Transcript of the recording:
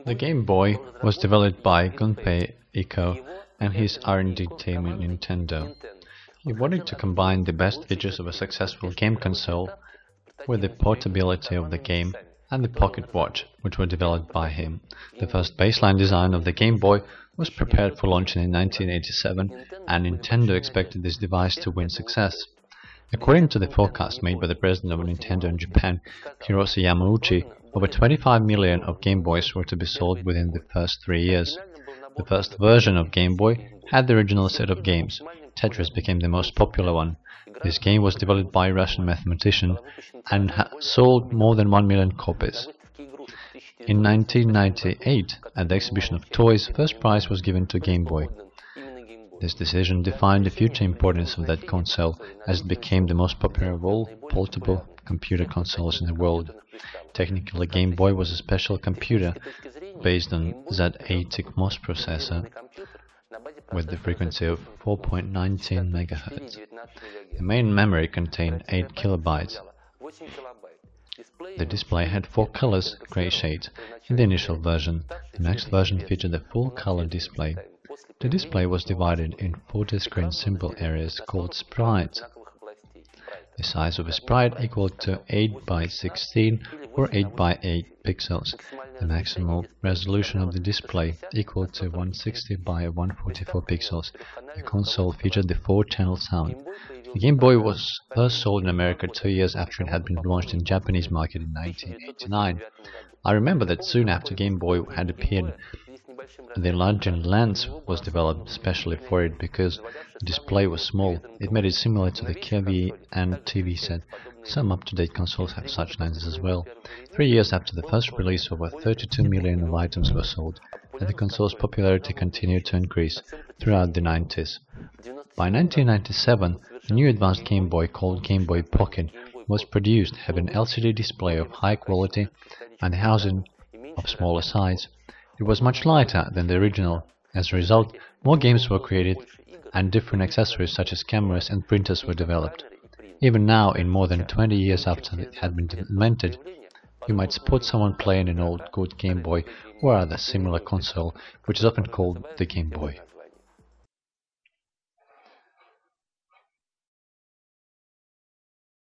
The Game Boy was developed by Gunpei Yeco and his R&D team in Nintendo. He wanted to combine the best features of a successful game console with the portability of the game and the pocket watch, which were developed by him. The first baseline design of the Game Boy was prepared for launching in 1987, and Nintendo expected this device to win success. According to the forecast made by the president of Nintendo in Japan, Hiroshi Yamauchi, over 25 million of Game Boys were to be sold within the first 3 years. The first version of Game Boy had the original set of games. Tetris became the most popular one. This game was developed by a Russian mathematician and sold more than 1 million copies. In 1998, at the exhibition of toys, first prize was given to Game Boy. This decision defined the future importance of that console, as it became the most popular of all portable computer consoles in the world. Technically, Game Boy was a special computer based on Z80 CMOS processor with the frequency of 4.19 MHz. The main memory contained 8 kilobytes. The display had 4 colors, gray shades, in the initial version. The next version featured a full-color display. The display was divided in 40 screen symbol areas called Sprites. The size of a sprite equaled to 8 by 16 or 8 by 8 pixels. The maximum resolution of the display equaled to 160 by 144 pixels. The console featured the 4-channel sound. The Game Boy was first sold in America 2 years after it had been launched in the Japanese market in 1989. I remember that soon after Game Boy had appeared, the enlarging lens was developed specially for it because the display was small. It made it similar to the KVN TV set. Some up-to-date consoles have such lenses as well. 3 years after the first release, over 32 million of items were sold, and the console's popularity continued to increase throughout the 90s. By 1997, a new advanced Game Boy called Game Boy Pocket was produced, having an LCD display of high quality and housing of smaller size. It was much lighter than the original. As a result, more games were created and different accessories such as cameras and printers were developed. Even now, in more than 20 years after it had been invented, you might spot someone playing an old good Game Boy or other similar console, which is often called the Game Boy.